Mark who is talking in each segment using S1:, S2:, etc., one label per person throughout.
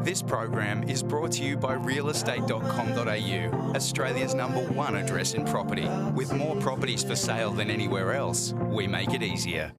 S1: This program is brought to you by realestate.com.au, Australia's #1 address in property. With more properties for sale than anywhere else, we make it easier.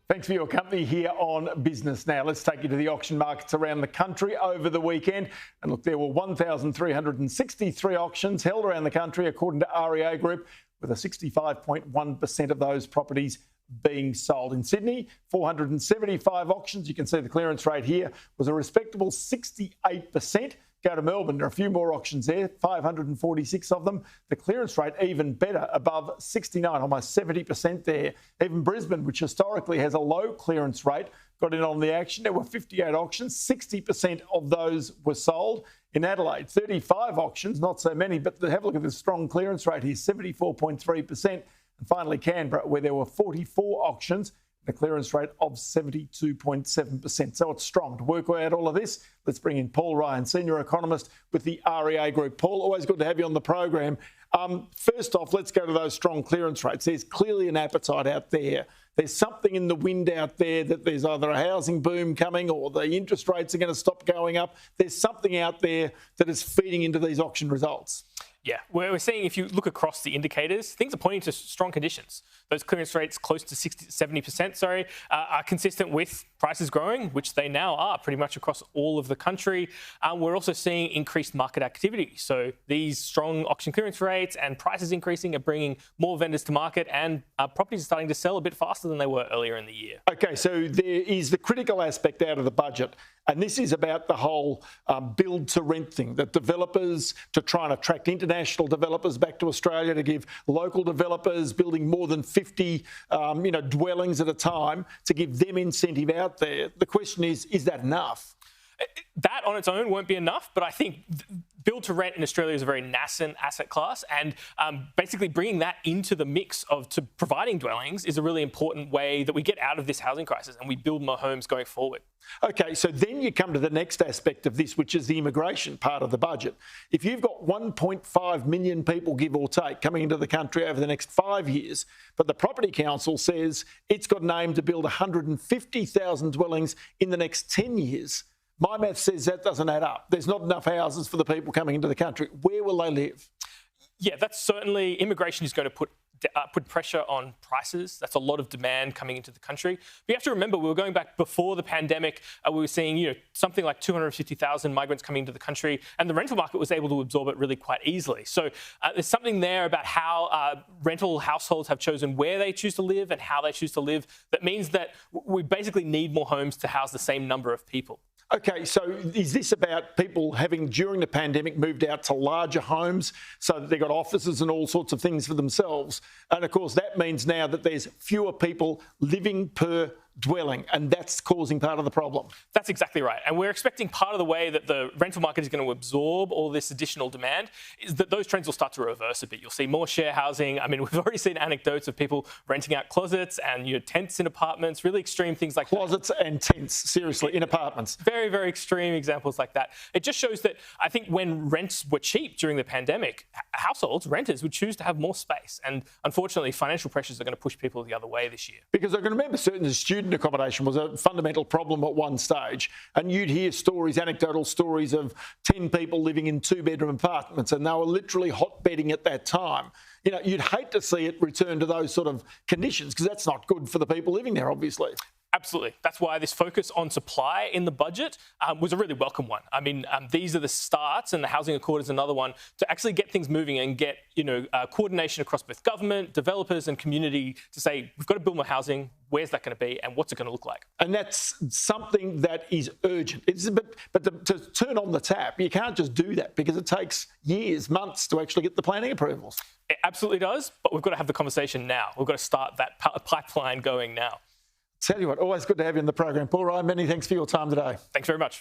S2: Thanks for your company here on Business Now. Let's take you to the auction markets around the country over the weekend. And look, there were 1,363 auctions held around the country, according to REA Group, with a 65.1% of those properties being sold. In Sydney, 475 auctions. You can see the clearance rate here was a respectable 68%. Go to Melbourne, there are a few more auctions there, 546 of them. The clearance rate even better, above 69, almost 70% there. Even Brisbane, which historically has a low clearance rate, got in on the action. There were 58 auctions, 60% of those were sold. In Adelaide, 35 auctions, not so many, but have a look at the strong clearance rate here, 74.3%. And finally, Canberra, where there were 44 auctions, a clearance rate of 72.7%. So it's strong. To work out all of this, let's bring in Paul Ryan, Senior Economist with the REA Group. Paul, always good to have you on the program. First off, let's go to those strong clearance rates. There's clearly an appetite out there. There's something in the wind out there that there's either a housing boom coming or the interest rates are going to stop going up. There's something out there that is feeding into these auction results.
S3: Yeah, we're seeing, if you look across the indicators, things are pointing to strong conditions. Those clearance rates close to 70%, are consistent with prices growing, which they now are pretty much across all of the country. We're also seeing increased market activity. So these strong auction clearance rates and prices increasing are bringing more vendors to market, and properties are starting to sell a bit faster than they were earlier in the year. Okay,
S2: so there is the critical aspect out of the budget. And this is about the whole build to rent thing, that developers, to try and attract international developers back to Australia, to give local developers building more than 50 dwellings at a time, to give them incentive out there. The question is that enough?
S3: That on its own won't be enough, but I think build to rent in Australia is a very nascent asset class, and basically bringing that into the mix to providing dwellings is a really important way that we get out of this housing crisis and we build more homes going forward.
S2: Okay, so then you come to the next aspect of this, which is the immigration part of the budget. If you've got 1.5 million people, give or take, coming into the country over the next 5 years, but the Property Council says it's got an aim to build 150,000 dwellings in the next 10 years, my math says that doesn't add up. There's not enough houses for the people coming into the country. Where will they live?
S3: Yeah, that's certainly, immigration is going to put pressure on prices. That's a lot of demand coming into the country. But you have to remember, we were going back before the pandemic. We were seeing, something like 250,000 migrants coming into the country, and the rental market was able to absorb it really quite easily. So there's something there about how rental households have chosen where they choose to live and how they choose to live. That means that we basically need more homes to house the same number of people.
S2: Okay, so is this about people having, during the pandemic, moved out to larger homes so that they've got offices and all sorts of things for themselves? And of course, that means now that there's fewer people living per dwelling, and that's causing part of the problem.
S3: That's exactly right. And we're expecting part of the way that the rental market is going to absorb all this additional demand is that those trends will start to reverse a bit. You'll see more share housing. I mean, we've already seen anecdotes of people renting out closets and tents in apartments, really extreme things like
S2: closets and tents, seriously, in apartments.
S3: Very, very extreme examples like that. It just shows that I think when rents were cheap during the pandemic, households, renters would choose to have more space. And unfortunately, financial pressures are going to push people the other way this year.
S2: Because I can remember certain student accommodation was a fundamental problem at one stage, and you'd hear stories, anecdotal stories of 10 people living in 2-bedroom apartments, and they were literally hotbedding at that time. You'd hate to see it return to those sort of conditions, because that's not good for the people living there, obviously.
S3: Absolutely. That's why this focus on supply in the budget was a really welcome one. I mean, these are the starts, and the Housing Accord is another one to actually get things moving and get, coordination across both government, developers and community to say, we've got to build more housing. Where's that going to be and what's it going to look like?
S2: And that's something that is urgent. But to turn on the tap, you can't just do that because it takes years, months to actually get the planning approvals.
S3: It absolutely does, but we've got to have the conversation now. We've got to start that pipeline going now.
S2: Tell you what, always good to have you in the program. Paul Ryan, many thanks for your time today.
S3: Thanks very much.